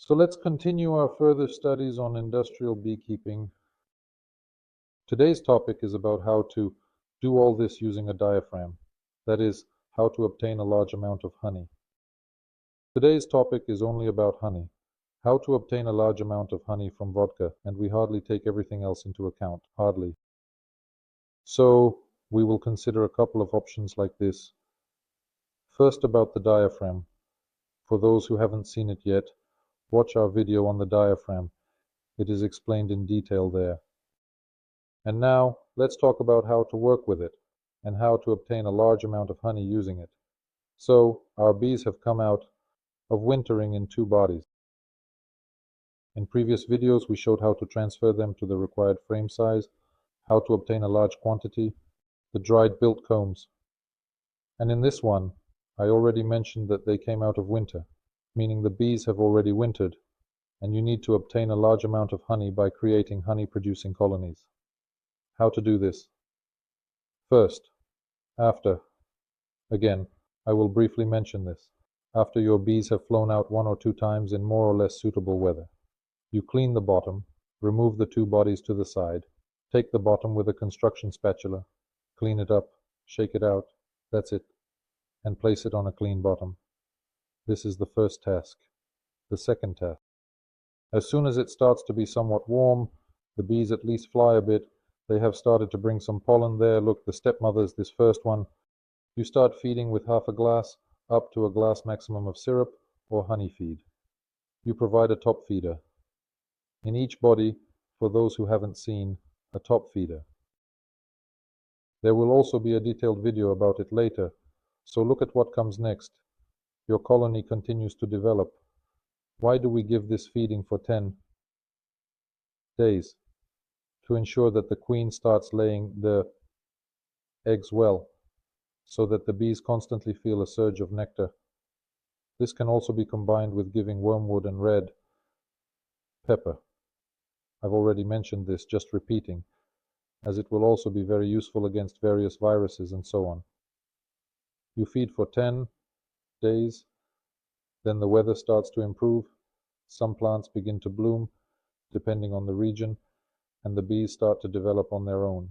So let's continue our further studies on industrial beekeeping. Today's topic is about how to do all this using a diaphragm, that is, how to obtain a large amount of honey. Today's topic is only about honey, how to obtain a large amount of honey from vodka, and we hardly take everything else into account, hardly. So we will consider a couple of options like this. First, about the diaphragm. For those who haven't seen it yet, watch our video on the diaphragm. It is explained in detail there. And now, let's talk about how to work with it, and how to obtain a large amount of honey using it. So, our bees have come out of wintering in two bodies. In previous videos, we showed how to transfer them to the required frame size, how to obtain a large quantity, the dried bilk combs. And in this one, I already mentioned that they came out of winter, meaning the bees have already wintered, and you need to obtain a large amount of honey by creating honey-producing colonies. How to do this? First, again, I will briefly mention this, after your bees have flown out 1 or 2 times in more or less suitable weather. You clean the bottom, remove the two bodies to the side, take the bottom with a construction spatula, clean it up, shake it out, that's it, and place it on a clean bottom. This is the first task. The second task. As soon as it starts to be somewhat warm, the bees at least fly a bit, they have started to bring some pollen there. Look, the stepmothers, this first one. You start feeding with half a glass, up to a glass maximum of syrup or honey feed. You provide a top feeder. In each body, for those who haven't seen, a top feeder. There will also be a detailed video about it later, so look at what comes next. Your colony continues to develop. Why do we give this feeding for 10 days? To ensure that the queen starts laying the eggs well, so that the bees constantly feel a surge of nectar. This can also be combined with giving wormwood and red pepper. I've already mentioned this, just repeating, as it will also be very useful against various viruses and so on. You feed for 10 days, then the weather starts to improve, some plants begin to bloom, depending on the region, and the bees start to develop on their own.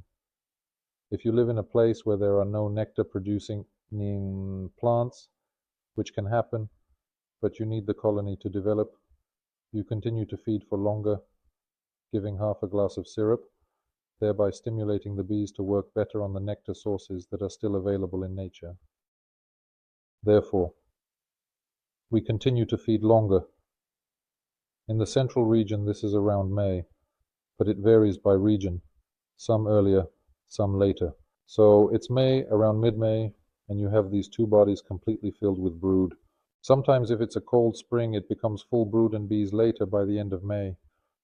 If you live in a place where there are no nectar-producing plants, which can happen, but you need the colony to develop, you continue to feed for longer, giving half a glass of syrup, thereby stimulating the bees to work better on the nectar sources that are still available in nature. Therefore, we continue to feed longer. In the central region, this is around May, but it varies by region, some earlier, some later. So it's May, around mid-May, and you have these two bodies completely filled with brood. Sometimes if it's a cold spring, it becomes full brood and bees later by the end of May.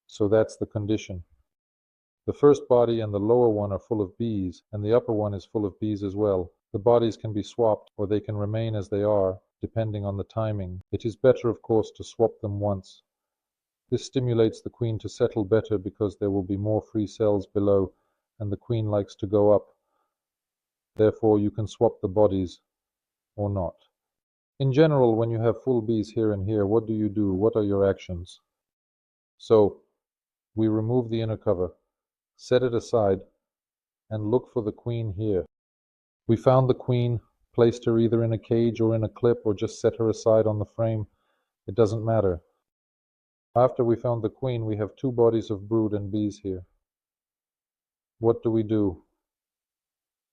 So that's the condition. The first body and the lower one are full of bees, and the upper one is full of bees as well. The bodies can be swapped, or they can remain as they are, depending on the timing. It is better, of course, to swap them once. This stimulates the queen to settle better because there will be more free cells below, and the queen likes to go up. Therefore, you can swap the bodies, or not. In general, when you have full bees here and here, what do you do? What are your actions? So, we remove the inner cover, set it aside, and look for the queen here. We found the queen, placed her either in a cage or in a clip, or just set her aside on the frame. It doesn't matter. After we found the queen, we have two bodies of brood and bees here. What do?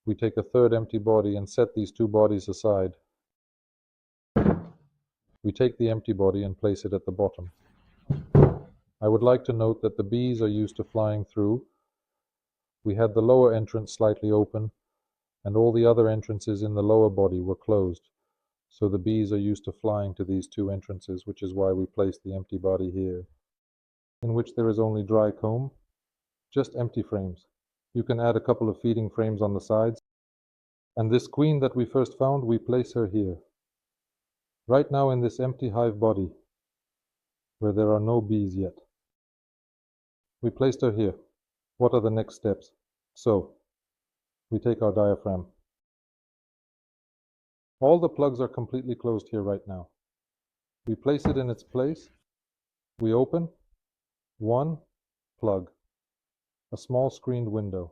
We take a third empty body and set these two bodies aside. We take the empty body and place it at the bottom. I would like to note that the bees are used to flying through. We had the lower entrance slightly open, and all the other entrances in the lower body were closed. So the bees are used to flying to these two entrances, which is why we place the empty body here, in which there is only dry comb, just empty frames. You can add a couple of feeding frames on the sides. And this queen that we first found, we place her here. Right now in this empty hive body, where there are no bees yet. We placed her here. What are the next steps? So, we take our diaphragm. All the plugs are completely closed here right now. We place it in its place, We open, one, plug, a small screened window.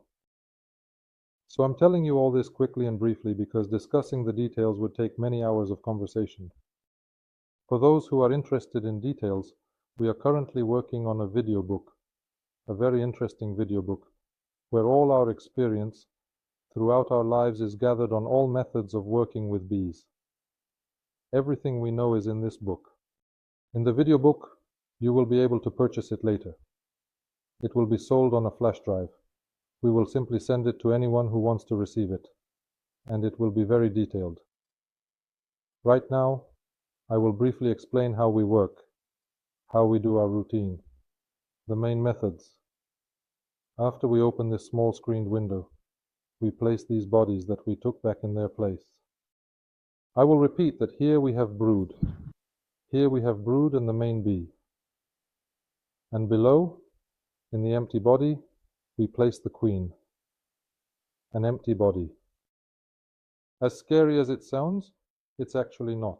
So I'm telling you all this quickly and briefly because discussing the details would take many hours of conversation. For those who are interested in details, we are currently working on a video book, a very interesting video book, where all our experience throughout our lives is gathered on all methods of working with bees. Everything we know is in this book. In the video book, you will be able to purchase it later. It will be sold on a flash drive. We will simply send it to anyone who wants to receive it, and it will be very detailed. Right now, I will briefly explain how we work, how we do our routine, the main methods. After we open this small screened window, we place these bodies that we took back in their place. I will repeat that here we have brood. Here we have brood and the main bee. And below, in the empty body, we place the queen. An empty body. As scary as it sounds, it's actually not.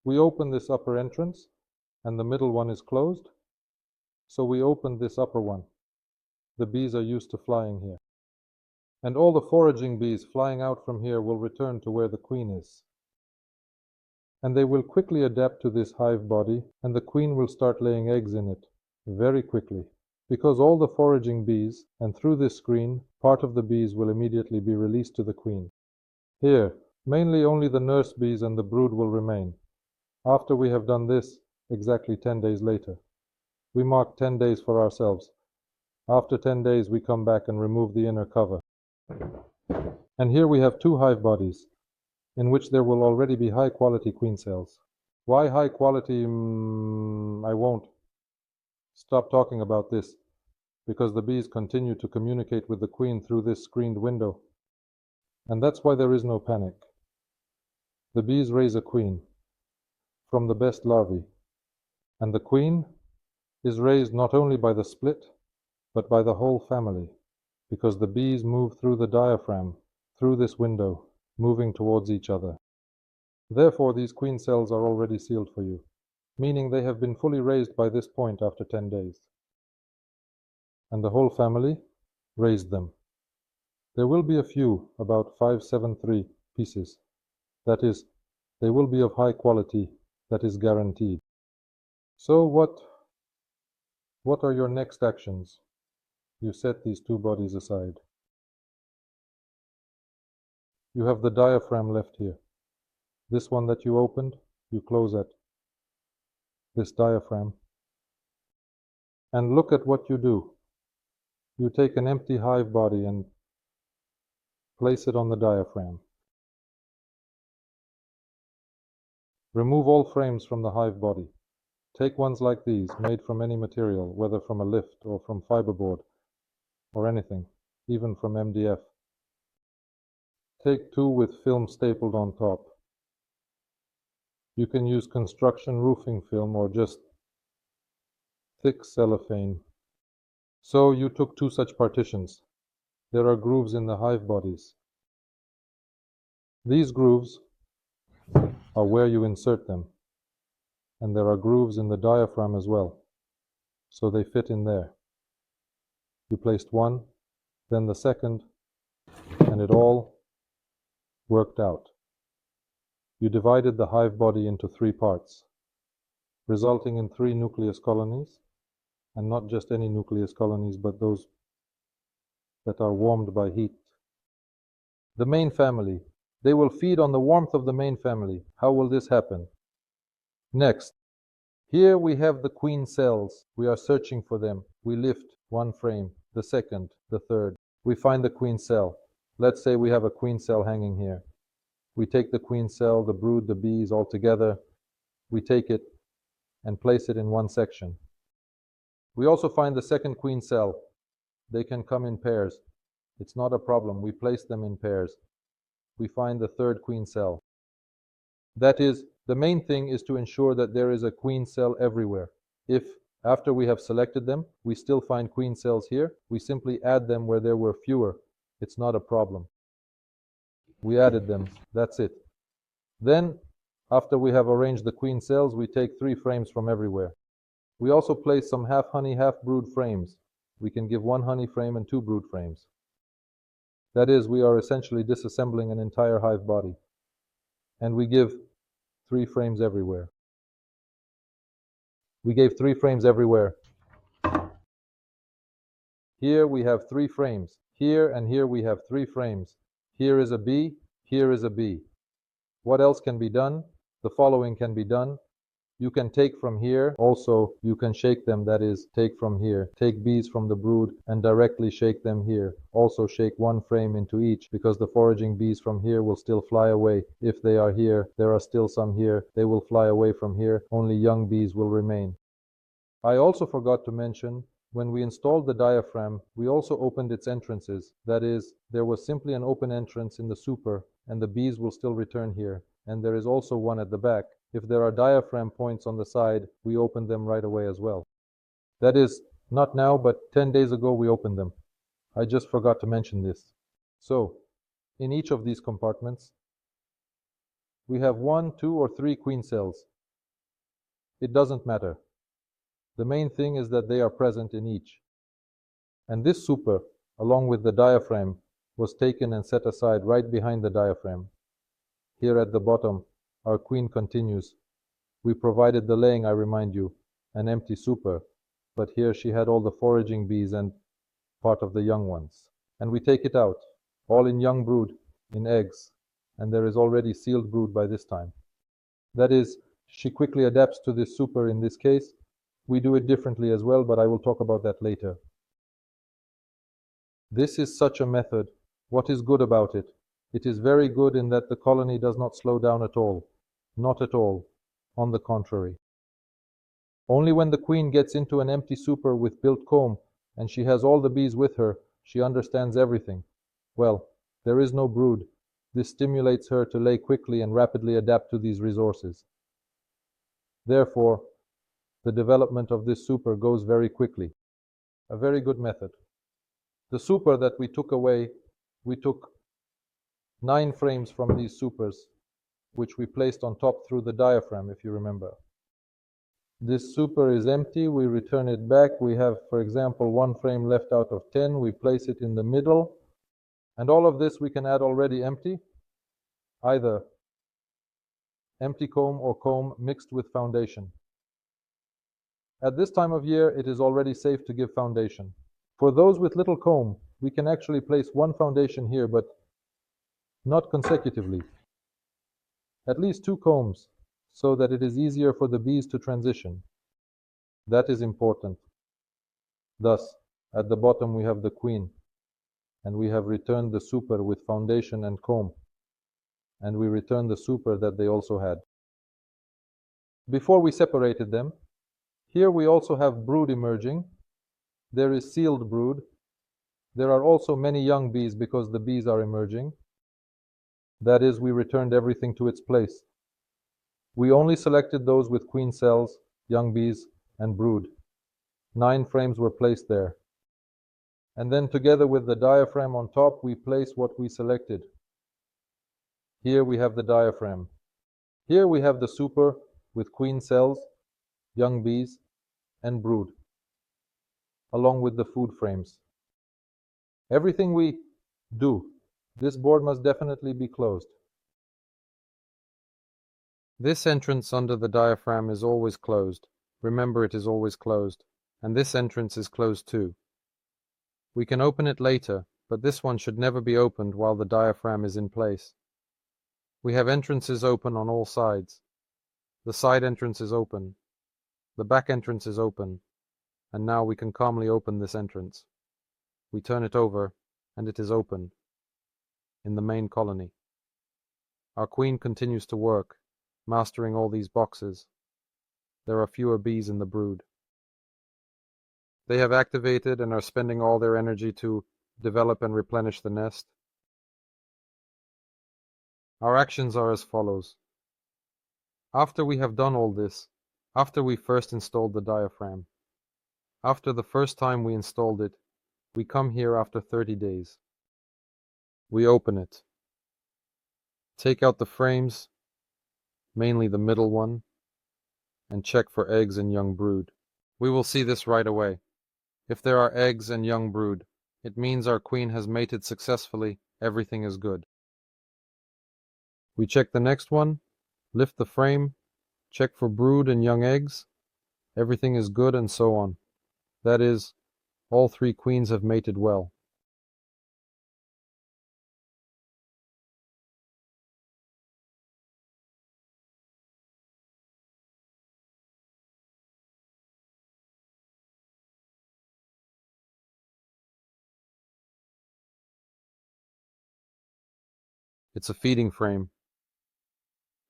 We open this upper entrance, and the middle one is closed, so we open this upper one. The bees are used to flying here. And all the foraging bees flying out from here will return to where the queen is. And they will quickly adapt to this hive body, and the queen will start laying eggs in it, very quickly. Because all the foraging bees, and through this screen, part of the bees will immediately be released to the queen. Here, mainly only the nurse bees and the brood will remain. After we have done this, exactly 10 days later. We mark 10 days for ourselves. After 10 days, we come back and remove the inner cover. And here we have two hive bodies, in which there will already be high-quality queen cells. Why high quality? I won't stop talking about this, because the bees continue to communicate with the queen through this screened window. And that's why there is no panic. The bees raise a queen from the best larvae, and the queen is raised not only by the split, but by the whole family, because the bees move through the diaphragm, through this window, moving towards each other. Therefore, these queen cells are already sealed for you, meaning they have been fully raised by this point after 10 days. And the whole family raised them. There will be a few, about 573 pieces. That is, they will be of high quality, that is guaranteed. So what are your next actions? You set these two bodies aside. You have the diaphragm left here. This one that you opened, you close at this diaphragm. And look at what you do. You take an empty hive body and place it on the diaphragm. Remove all frames from the hive body. Take ones like these, made from any material, whether from a lift or from fiberboard or anything, even from MDF. Take two with film stapled on top. You can use construction roofing film or just thick cellophane. So you took two such partitions. There are grooves in the hive bodies. These grooves are where you insert them, and there are grooves in the diaphragm as well, so they fit in there. You placed one, then the second, and it all worked out. You divided the hive body into 3 parts, resulting in 3 nucleus colonies, and not just any nucleus colonies, but those that are warmed by heat. The main family. They will feed on the warmth of the main family. How will this happen? Next, here we have the queen cells. We are searching for them. We lift one frame, the second, the third. We find the queen cell. Let's say we have a queen cell hanging here. We take the queen cell, the brood, the bees all together. We take it and place it in one section. We also find the second queen cell. They can come in pairs. It's not a problem. We place them in pairs. We find the third queen cell. That is, the main thing is to ensure that there is a queen cell everywhere. If, after we have selected them, we still find queen cells here, we simply add them where there were fewer. It's not a problem. We added them. That's it. Then, after we have arranged the queen cells, we take 3 frames from everywhere. We also place some half honey, half brood frames. We can give 1 honey frame and 2 brood frames. That is, we are essentially disassembling an entire hive body. And we give 3 frames everywhere. We gave 3 frames everywhere. Here we have 3 frames. Here and here we have 3 frames. Here is a bee, here is a bee. What else can be done? The following can be done. You can take from here, also you can shake them, that is, take from here. Take bees from the brood and directly shake them here. Also shake 1 frame into each, because the foraging bees from here will still fly away. If they are here, there are still some here, they will fly away from here, only young bees will remain. I also forgot to mention, when we installed the diaphragm, we also opened its entrances. That is, there was simply an open entrance in the super, and the bees will still return here. And there is also one at the back. If there are diaphragm points on the side, we open them right away as well. That is, not now, but 10 days ago we opened them. I just forgot to mention this. So, in each of these compartments, we have 1, 2, or 3 queen cells. It doesn't matter. The main thing is that they are present in each. And this super, along with the diaphragm, was taken and set aside right behind the diaphragm. Here at the bottom, our queen continues. We provided the laying, I remind you, an empty super, but here she had all the foraging bees and part of the young ones. And we take it out, all in young brood, in eggs, and there is already sealed brood by this time. That is, she quickly adapts to this super in this case. We do it differently as well, but I will talk about that later. This is such a method. What is good about it? It is very good in that the colony does not slow down at all. Not at all. On the contrary. Only when the queen gets into an empty super with built comb, and she has all the bees with her, she understands everything. Well, there is no brood. This stimulates her to lay quickly and rapidly adapt to these resources. Therefore, the development of this super goes very quickly. A very good method. The super that we took away, we took 9 frames from these supers, which we placed on top through the diaphragm, if you remember. This super is empty, we return it back. We have, for example, 1 frame left out of 10. We place it in the middle. And all of this we can add already empty, either empty comb or comb mixed with foundation. At this time of year, it is already safe to give foundation. For those with little comb, we can actually place 1 foundation here, but not consecutively. At least 2 combs, so that it is easier for the bees to transition. That is important. Thus, at the bottom we have the queen, and we have returned the super with foundation and comb, and we return the super that they also had. Before we separated them, here we also have brood emerging. There is sealed brood. There are also many young bees because the bees are emerging. That is, we returned everything to its place. We only selected those with queen cells, young bees, and brood. 9 frames were placed there. And then together with the diaphragm on top, we place what we selected. Here we have the diaphragm. Here we have the super with queen cells, young bees, and brood, along with the food frames. Everything we do, this board must definitely be closed. This entrance under the diaphragm is always closed. Remember, it is always closed. And this entrance is closed too. We can open it later, but this one should never be opened while the diaphragm is in place. We have entrances open on all sides. The side entrance is open. The back entrance is open. And now we can calmly open this entrance. We turn it over, and it is open in the main colony. Our queen continues to work, mastering all these boxes. There are fewer bees in the brood. They have activated and are spending all their energy to develop and replenish the nest. Our actions are as follows. After we have done all this, after we first installed the diaphragm, after the first time we installed it, we come here after 30 days. We open it. Take out the frames, mainly the middle one, and check for eggs and young brood. We will see this right away. If there are eggs and young brood, it means our queen has mated successfully, everything is good. We check the next one, lift the frame, check for brood and young eggs, everything is good, and so on. That is, all three queens have mated well. It's a feeding frame,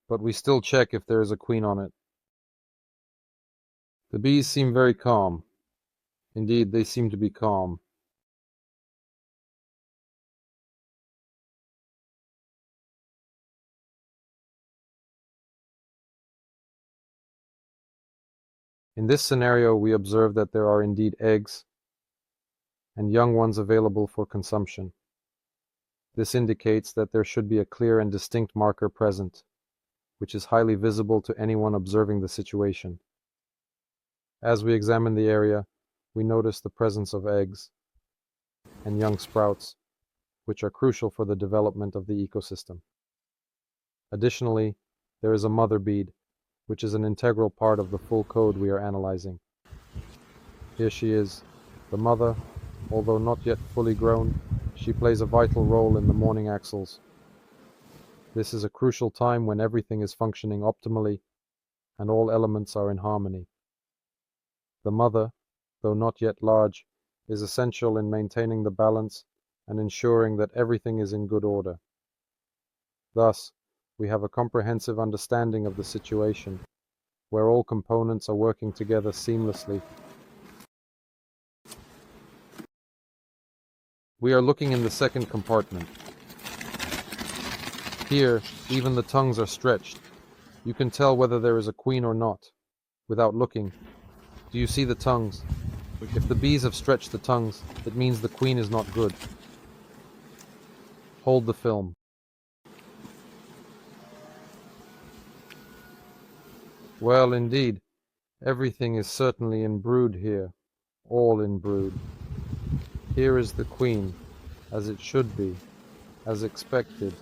but we still check if there is a queen on it. The bees seem very calm. Indeed, they seem to be calm. In this scenario, we observe that there are indeed eggs and young ones available for consumption. This indicates that there should be a clear and distinct marker present, which is highly visible to anyone observing the situation. As we examine the area, we notice the presence of eggs and young sprouts, which are crucial for the development of the ecosystem. Additionally, there is a mother bead, which is an integral part of the full code we are analyzing. Here she is, the mother. Although not yet fully grown, she plays a vital role in the morning axils. This is a crucial time when everything is functioning optimally and all elements are in harmony. The mother, though not yet large, is essential in maintaining the balance and ensuring that everything is in good order. Thus, we have a comprehensive understanding of the situation, where all components are working together seamlessly. We are looking in the second compartment. Here, even the tongues are stretched. You can tell whether there is a queen or not, without looking. Do you see the tongues? If the bees have stretched the tongues, it means the queen is not good. Hold the film. Well, indeed, everything is certainly in brood here, all in brood. Here is the queen, as it should be, as expected.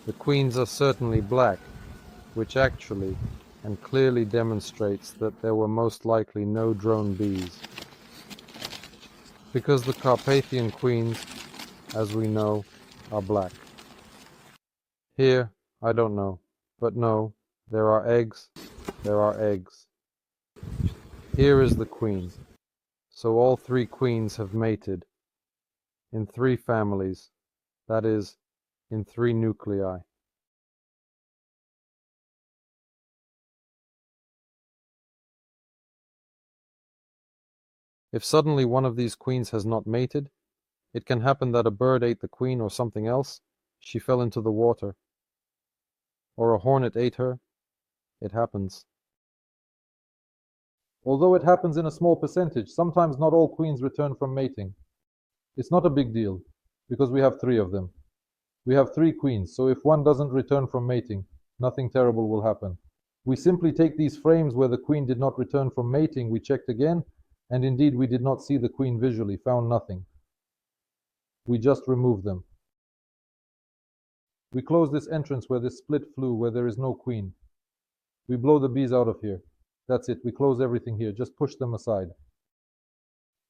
The queens are certainly black, which actually and clearly demonstrates that there were most likely no drone bees. Because the Carpathian queens, as we know, are black. Here, I don't know, but no, there are eggs, there are eggs. Here is the queen. So all three queens have mated in 3 families, that is, in 3 nuclei. If suddenly one of these queens has not mated, it can happen that a bird ate the queen or something else, she fell into the water, or a hornet ate her. It happens. Although it happens in a small percentage, sometimes not all queens return from mating. It's not a big deal, because we have 3 of them. We have 3 queens, so if one doesn't return from mating, nothing terrible will happen. We simply take these frames where the queen did not return from mating, we checked again, and indeed we did not see the queen visually, found nothing. We just removed them. We close this entrance where this split flew, where there is no queen. We blow the bees out of here. That's it, we close everything here, just push them aside.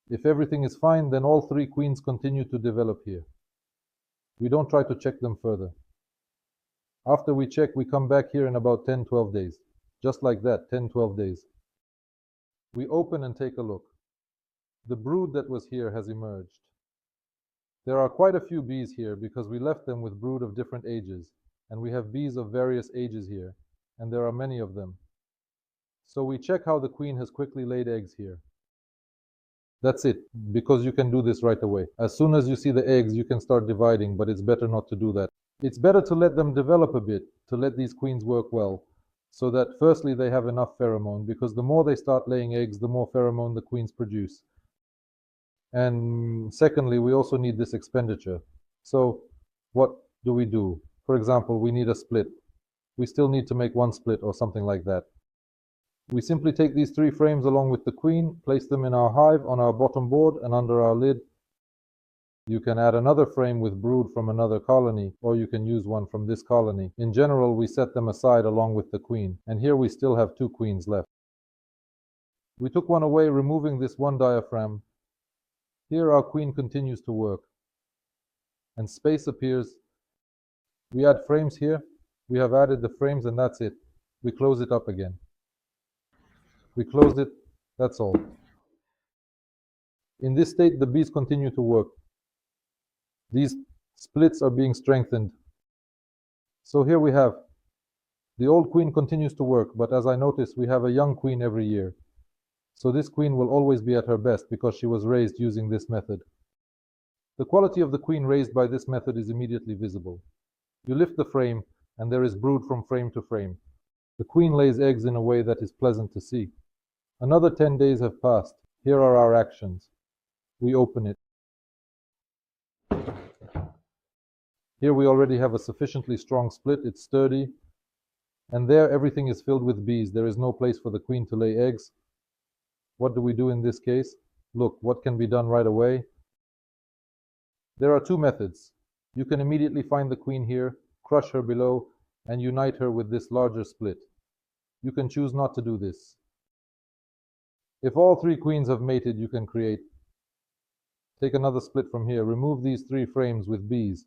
If everything is fine, then all 3 queens continue to develop here. We don't try to check them further. After we check, we come back here in about 10-12 days. Just like that, 10-12 days. We open and take a look. The brood that was here has emerged. There are quite a few bees here because we left them with brood of different ages, and we have bees of various ages here, and there are many of them. So we check how the queen has quickly laid eggs here. That's it, because you can do this right away. As soon as you see the eggs, you can start dividing, but it's better not to do that. It's better to let them develop a bit, to let these queens work well, so that firstly they have enough pheromone, because the more they start laying eggs, the more pheromone the queens produce. And secondly, we also need this expenditure. So what do we do? For example, we need a split. We still need to make 1 split or something like that. We simply take these 3 frames along with the queen, place them in our hive on our bottom board and under our lid. You can add another frame with brood from another colony, or you can use one from this colony. In general, we set them aside along with the queen, and here we still have 2 queens left. We took one away, removing this one diaphragm. Here our queen continues to work, and space appears. We add frames here. We have added the frames, and that's it. We close it up again. We closed it, that's all. In this state, the bees continue to work. These splits are being strengthened. So here we have, the old queen continues to work, but as I notice, we have a young queen every year. So this queen will always be at her best because she was raised using this method. The quality of the queen raised by this method is immediately visible. You lift the frame, and there is brood from frame to frame. The queen lays eggs in a way that is pleasant to see. Another 10 days have passed. Here are our actions. We open it. Here we already have a sufficiently strong split. It's sturdy. And there everything is filled with bees. There is no place for the queen to lay eggs. What do we do in this case? Look, what can be done right away? There are 2 methods. You can immediately find the queen here, crush her below, and unite her with this larger split. You can choose not to do this. If all 3 queens have mated, you can create. Take another split from here. Remove these 3 frames with bees.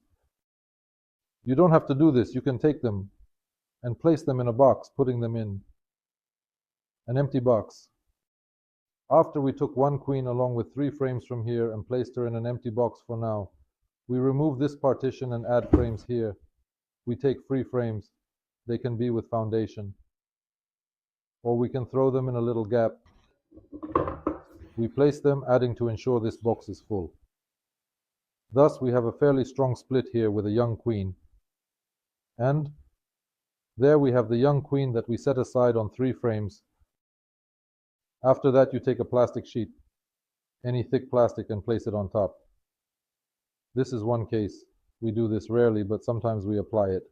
You don't have to do this. You can take them and place them in a box, putting them in an empty box. After we took 1 queen along with 3 frames from here and placed her in an empty box for now, we remove this partition and add frames here. We take free frames. They can be with foundation. Or we can throw them in a little gap. We place them, adding to ensure this box is full. Thus we have a fairly strong split here with a young queen. And there we have the young queen that we set aside on 3 frames. After that, you take a plastic sheet, any thick plastic, and place it on top. This is one case. We do this rarely, but sometimes we apply it.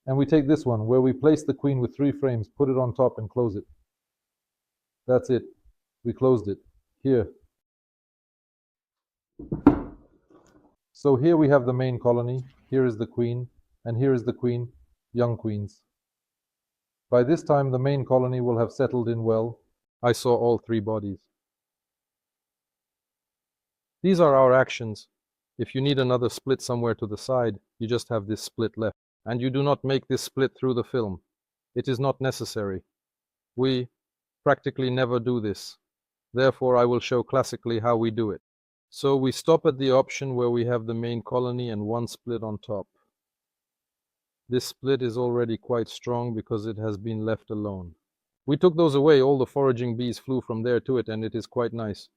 And we take this one, where we place the queen with 3 frames, put it on top, and close it. That's it. We closed it. Here. So here we have the main colony. Here is the queen, and here is the queen, young queens. By this time, the main colony will have settled in well. I saw all 3 bodies. These are our actions. If you need another split somewhere to the side, you just have this split left. And you do not make this split through the film. It is not necessary. We practically never do this. Therefore, I will show classically how we do it. So we stop at the option where we have the main colony and 1 split on top. This split is already quite strong because it has been left alone. We took those away, all the foraging bees flew from there to it, and it is quite nice.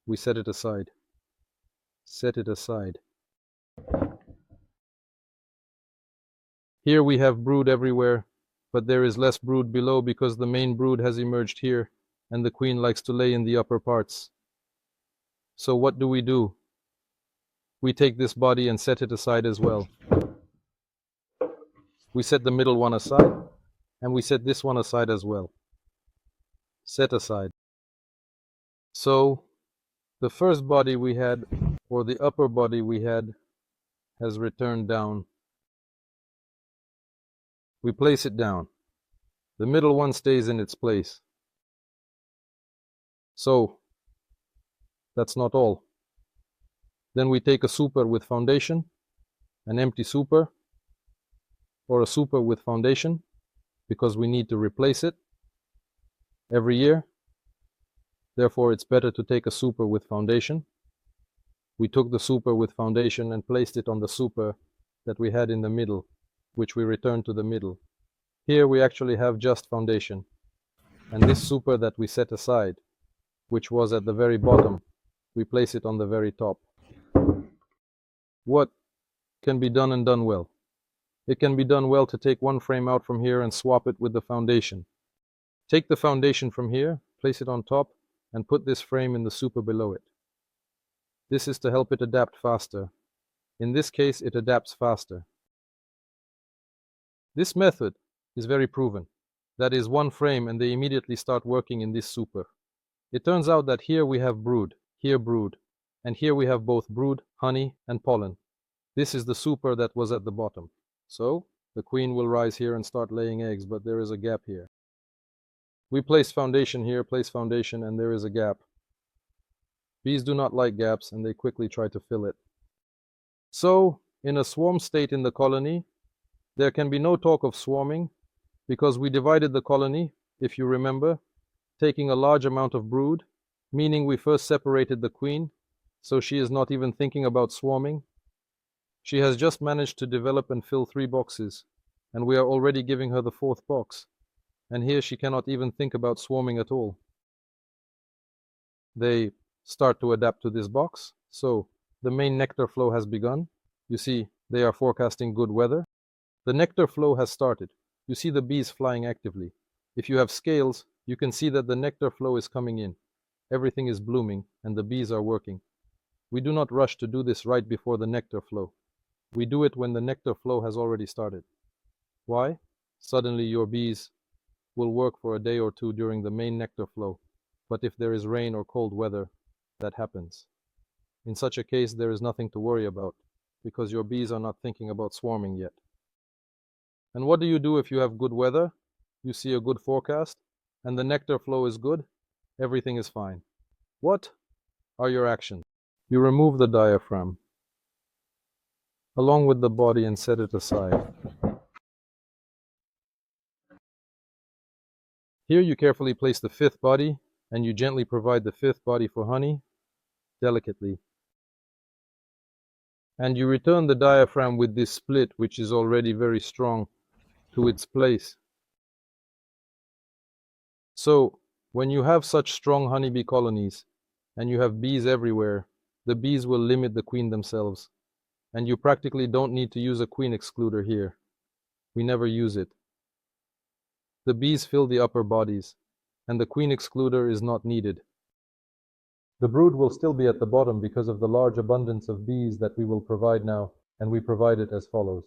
We set it aside. Set it aside. Here we have brood everywhere, but there is less brood below because the main brood has emerged here, and the queen likes to lay in the upper parts. So what do? We take this body and set it aside as well. We set the middle one aside, and we set this one aside as well. Set aside. So the first body we had, or the upper body we had, has returned down. We place it down. The middle one stays in its place. So that's not all. Then we take a super with foundation, an empty super, or a super with foundation, because we need to replace it every year. Therefore, it's better to take a super with foundation. We took the super with foundation and placed it on the super that we had in the middle, which we returned to the middle. Here we actually have just foundation. And this super that we set aside, which was at the very bottom, we place it on the very top. What can be done and done well? It can be done well to take 1 frame out from here and swap it with the foundation. Take the foundation from here, place it on top, and put this frame in the super below it. This is to help it adapt faster. In this case, it adapts faster. This method is very proven. That is one frame, and they immediately start working in this super. It turns out that here we have brood, here brood, and here we have both brood, honey, and pollen. This is the super that was at the bottom. So the queen will rise here and start laying eggs, but there is a gap here. We place foundation here, place foundation, and there is a gap. Bees do not like gaps, and they quickly try to fill it. So, in a swarm state in the colony, there can be no talk of swarming, because we divided the colony, if you remember, taking a large amount of brood, meaning we first separated the queen, so she is not even thinking about swarming. She has just managed to develop and fill 3 boxes, and we are already giving her the 4th box, and here she cannot even think about swarming at all. They start to adapt to this box, so the main nectar flow has begun. You see, they are forecasting good weather. The nectar flow has started. You see the bees flying actively. If you have scales, you can see that the nectar flow is coming in. Everything is blooming, and the bees are working. We do not rush to do this right before the nectar flow. We do it when the nectar flow has already started. Why? Suddenly your bees will work for a day or 2 during the main nectar flow, but if there is rain or cold weather, that happens. In such a case, there is nothing to worry about, because your bees are not thinking about swarming yet. And what do you do if you have good weather? You see a good forecast, and the nectar flow is good? Everything is fine. What are your actions? You remove the diaphragm, along with the body, and set it aside. Here you carefully place the 5th body, and you gently provide the 5th body for honey, delicately. And you return the diaphragm with this split, which is already very strong, to its place. So, when you have such strong honeybee colonies, and you have bees everywhere, the bees will limit the queen themselves, and you practically don't need to use a queen excluder here. We never use it. The bees fill the upper bodies, and the queen excluder is not needed. The brood will still be at the bottom because of the large abundance of bees that we will provide now, and we provide it as follows.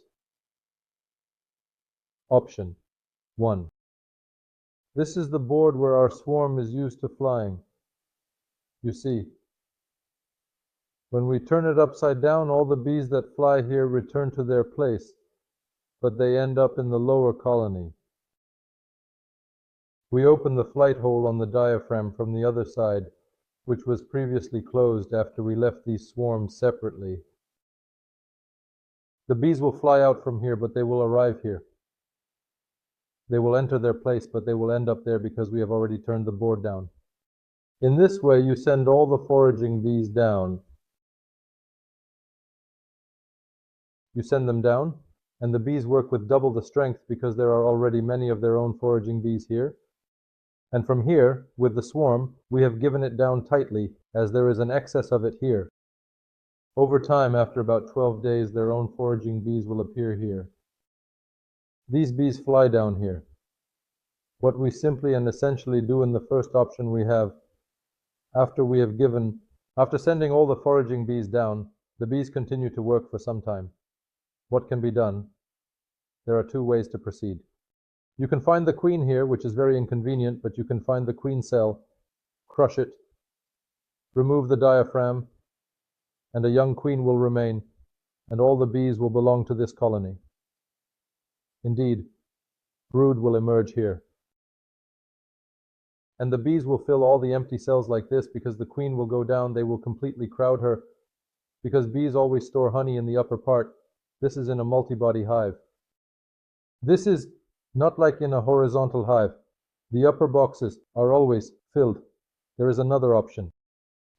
Option 1. This is the board where our swarm is used to flying. You see, when we turn it upside down, all the bees that fly here return to their place, but they end up in the lower colony. We open the flight hole on the diaphragm from the other side, which was previously closed after we left these swarms separately. The bees will fly out from here, but they will arrive here. They will enter their place, but they will end up there because we have already turned the board down. In this way, you send all the foraging bees down. You send them down, and the bees work with double the strength because there are already many of their own foraging bees here. And from here, with the swarm, we have given it down tightly, as there is an excess of it here. Over time, after about 12 days, their own foraging bees will appear here. These bees fly down here. What we simply and essentially do in the first option we have, after sending all the foraging bees down, the bees continue to work for some time. What can be done? There are 2 ways to proceed. You can find the queen here, which is very inconvenient, but you can find the queen cell, crush it, remove the diaphragm, and a young queen will remain, and all the bees will belong to this colony. Indeed, brood will emerge here. And the bees will fill all the empty cells like this because the queen will go down, they will completely crowd her. Because bees always store honey in the upper part, this is in a multi-body hive. This is not like in a horizontal hive. The upper boxes are always filled. There is another option.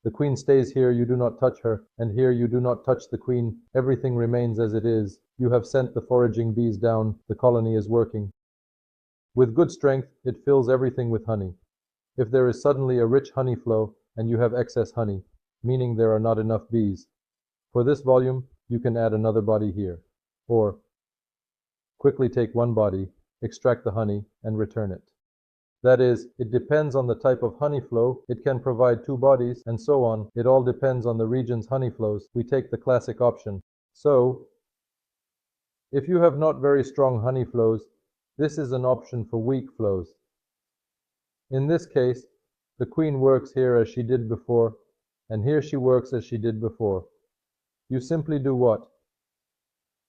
The queen stays here, you do not touch her, and here you do not touch the queen. Everything remains as it is. You have sent the foraging bees down, the colony is working. With good strength, it fills everything with honey. If there is suddenly a rich honey flow, and you have excess honey, meaning there are not enough bees, for this volume, you can add another body here. Or, quickly take one body, extract the honey, and return it. That is, it depends on the type of honey flow. It can provide 2 bodies, and so on. It all depends on the region's honey flows. We take the classic option. So, if you have not very strong honey flows, This is an option for weak flows. In this case, the queen works here as she did before, and here she works as she did before. You simply do what?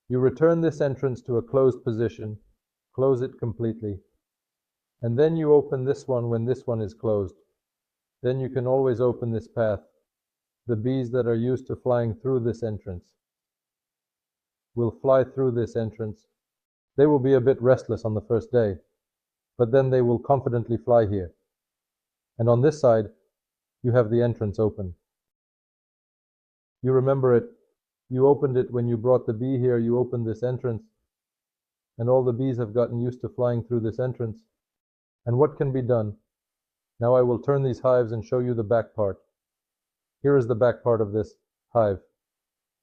You return this entrance to a closed position, close it completely, and then you open this one when this one is closed. Then you can always open this path. The bees that are used to flying through this entrance will fly through this entrance. They will be a bit restless on the first day, but then they will confidently fly here. And on this side, you have the entrance open. You remember it. You opened it when you brought the bee here. You opened this entrance, and all the bees have gotten used to flying through this entrance. And what can be done? Now I will turn these hives and show you the back part. Here is the back part of this hive.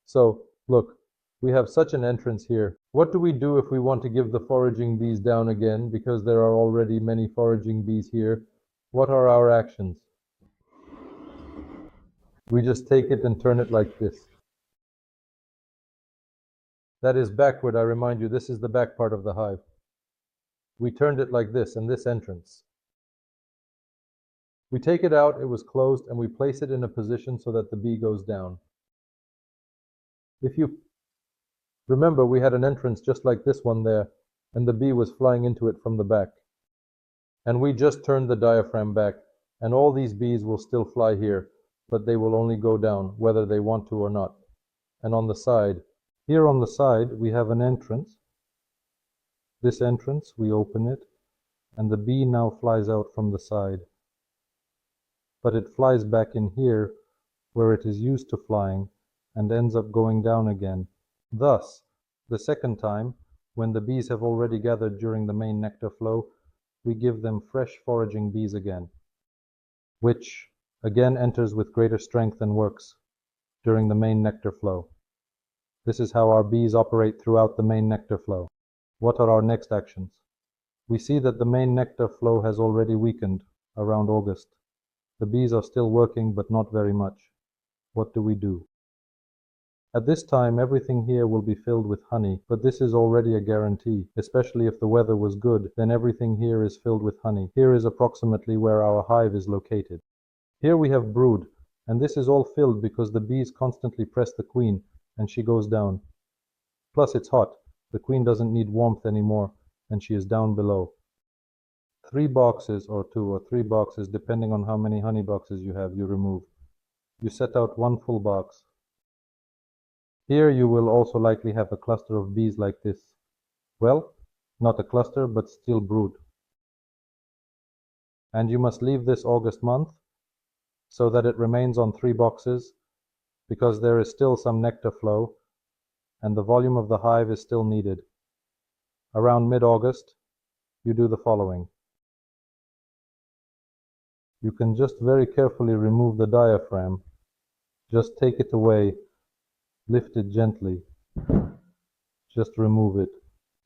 So, look, we have such an entrance here. What do we do if we want to give the foraging bees down again, because there are already many foraging bees here? What are our actions? We just take it and turn it like this. That is backward, I remind you. This is the back part of the hive. We turned it like this, and this entrance. We take it out, it was closed, and we place it in a position so that the bee goes down. If you remember, we had an entrance just like this one there, and the bee was flying into it from the back. And we just turned the diaphragm back, and all these bees will still fly here, but they will only go down, whether they want to or not. And on the side, here on the side, we have an entrance. This entrance, we open it, and the bee now flies out from the side. But it flies back in here, where it is used to flying, and ends up going down again. Thus, the second time, when the bees have already gathered during the main nectar flow, we give them fresh foraging bees again, which again enters with greater strength and works during the main nectar flow. This is how our bees operate throughout the main nectar flow. What are our next actions? We see that the main nectar flow has already weakened around August. The bees are still working, but not very much. What do we do? At this time, everything here will be filled with honey, but this is already a guarantee. Especially if the weather was good, then everything here is filled with honey. Here is approximately where our hive is located. Here we have brood, and this is all filled because the bees constantly press the queen, and she goes down. Plus it's hot. The queen doesn't need warmth anymore, and she is down below. 3 boxes, or 2 or 3 boxes, depending on how many honey boxes you have, you remove. You set out 1 full box. Here you will also likely have a cluster of bees like this. Well, not a cluster, but still brood. And you must leave this August month so that it remains on 3 boxes, because there is still some nectar flow, and the volume of the hive is still needed. Around mid-August, you do the following. You can just very carefully remove the diaphragm. Just take it away. Lift it gently. Just remove it.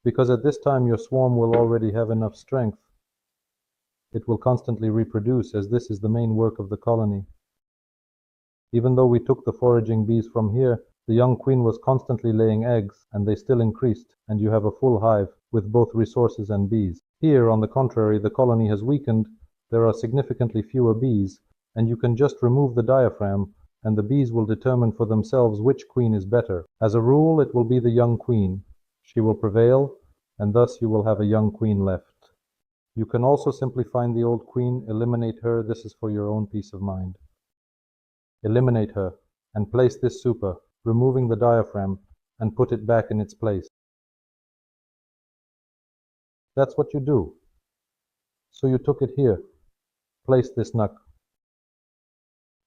Because at this time your swarm will already have enough strength. It will constantly reproduce, as this is the main work of the colony. Even though we took the foraging bees from here, the young queen was constantly laying eggs, and they still increased, and you have a full hive with both resources and bees. Here, on the contrary, the colony has weakened. There are significantly fewer bees, and you can just remove the diaphragm, and the bees will determine for themselves which queen is better. As a rule, it will be the young queen. She will prevail, and thus you will have a young queen left. You can also simply find the old queen, eliminate her. This is for your own peace of mind. Eliminate her, and place this super, removing the diaphragm, and put it back in its place. That's what you do. So you took it here. Place this nuck.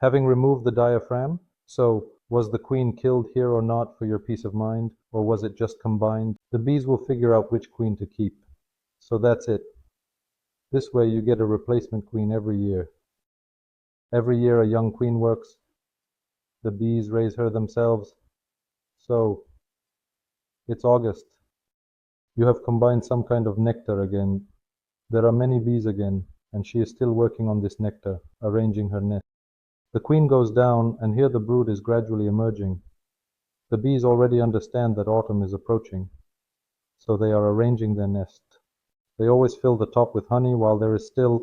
Having removed the diaphragm, so was the queen killed here or not for your peace of mind, or was it just combined? The bees will figure out which queen to keep. So that's it. This way you get a replacement queen every year. Every year a young queen works. The bees raise her themselves. So, it's August. You have combined some kind of nectar again. There are many bees again, and she is still working on this nectar, arranging her nest. The queen goes down, and here the brood is gradually emerging. The bees already understand that autumn is approaching, so they are arranging their nest. They always fill the top with honey while there is still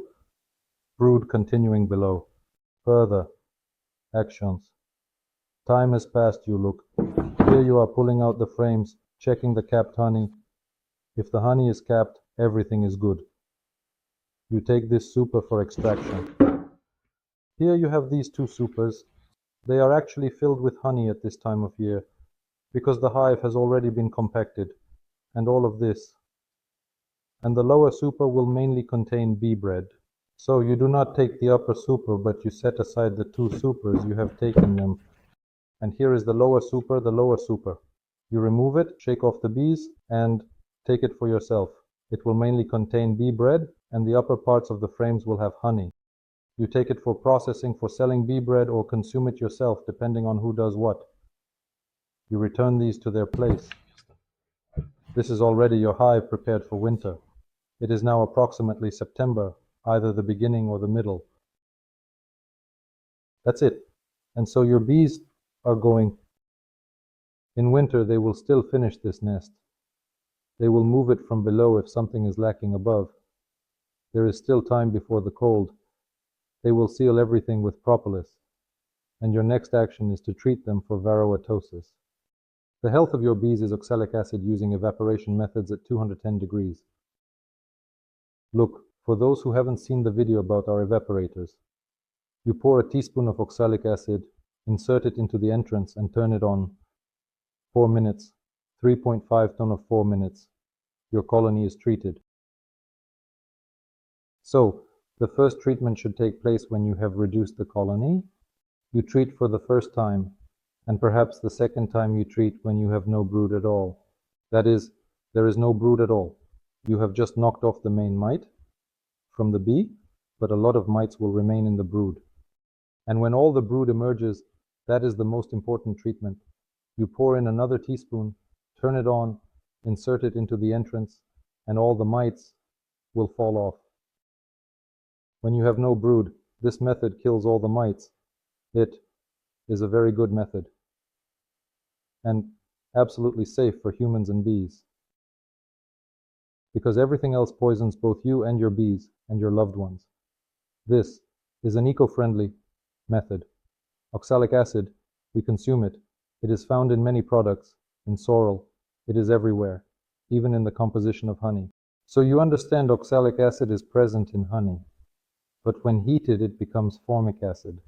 brood continuing below. Further actions. Time has passed, you look. Here you are pulling out the frames, checking the capped honey. If the honey is capped, everything is good. You take this super for extraction. Here you have these two supers. They are actually filled with honey at this time of year, because the hive has already been compacted, and all of this. And the lower super will mainly contain bee bread. So you do not take the upper super, but you set aside the two supers you have taken them. And here is the lower super, the lower super. You remove it, shake off the bees, and take it for yourself. It will mainly contain bee bread, and the upper parts of the frames will have honey. You take it for processing, for selling bee bread, or consume it yourself, depending on who does what. You return these to their place. This is already your hive prepared for winter. It is now approximately September, either the beginning or the middle. That's it. And so your bees are going. In winter, they will still finish this nest. They will move it from below if something is lacking above. There is still time before the cold. They will seal everything with propolis. And your next action is to treat them for VARROATOSIS. The health of your bees is oxalic acid using evaporation methods at 210 degrees. Look, for those who haven't seen the video about our evaporators, you pour a teaspoon of oxalic acid, insert it into the entrance and turn it on. 4 minutes, 3.5 ton of 4 minutes. Your colony is treated. So, the first treatment should take place when you have reduced the colony. You treat for the first time, and perhaps the second time you treat when you have no brood at all. That is, there is no brood at all. You have just knocked off the main mite from the bee, but a lot of mites will remain in the brood. And when all the brood emerges, that is the most important treatment. You pour in another teaspoon, turn it on, insert it into the entrance, and all the mites will fall off. When you have no brood, this method kills all the mites. It is a very good method and absolutely safe for humans and bees, because everything else poisons both you and your bees and your loved ones. This is an eco-friendly method. Oxalic acid, we consume it. It is found in many products, in sorrel. It is everywhere, even in the composition of honey. So you understand oxalic acid is present in honey, but when heated it becomes formic acid,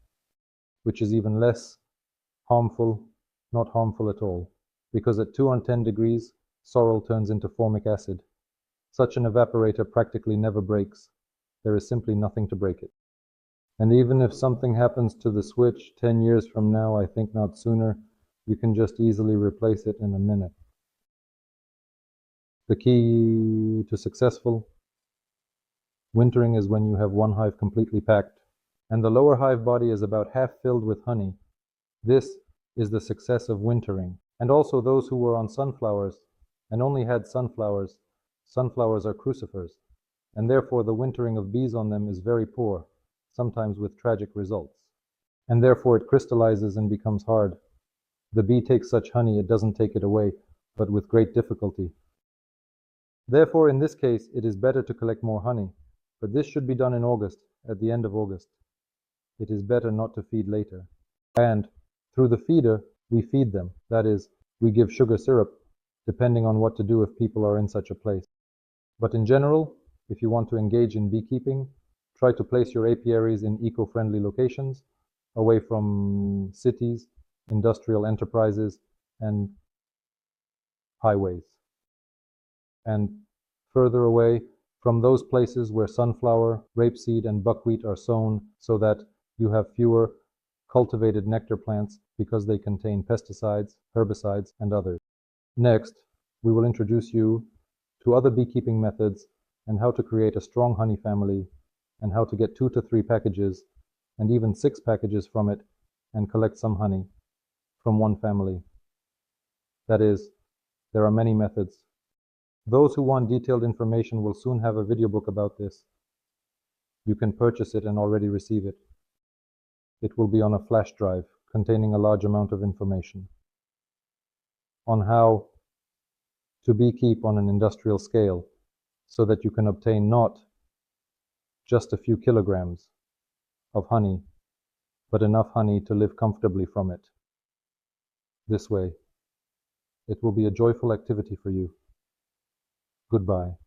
which is even less harmful, not harmful at all, because at 210 degrees, sorrel turns into formic acid. Such an evaporator practically never breaks. There is simply nothing to break it. And even if something happens to the switch 10 years from now, I think not sooner, you can just easily replace it in a minute. The key to successful wintering is when you have one hive completely packed, and the lower hive body is about half filled with honey. This is the success of wintering. And also those who were on sunflowers and only had sunflowers, sunflowers are crucifers, and therefore the wintering of bees on them is very poor, sometimes with tragic results. And therefore it crystallizes and becomes hard. The bee takes such honey, it doesn't take it away, but with great difficulty. Therefore, in this case, it is better to collect more honey, but this should be done in August, at the end of August. It is better not to feed later. And through the feeder, we feed them. That is, we give sugar syrup, depending on what to do if people are in such a place. But in general, if you want to engage in beekeeping, try to place your apiaries in eco-friendly locations, away from cities, industrial enterprises, and highways. And further away from those places where sunflower, rapeseed, and buckwheat are sown, so that you have fewer cultivated nectar plants because they contain pesticides, herbicides, and others. Next, we will introduce you to other beekeeping methods and how to create a strong honey family, and how to get 2 to 3 packages and even 6 packages from it and collect some honey from one family. That is, there are many methods. Those who want detailed information will soon have a video book about this. You can purchase it and already receive it. It will be on a flash drive containing a large amount of information on how to beekeep on an industrial scale so that you can obtain not just a few kilograms of honey, but enough honey to live comfortably from it. This way, it will be a joyful activity for you. Goodbye.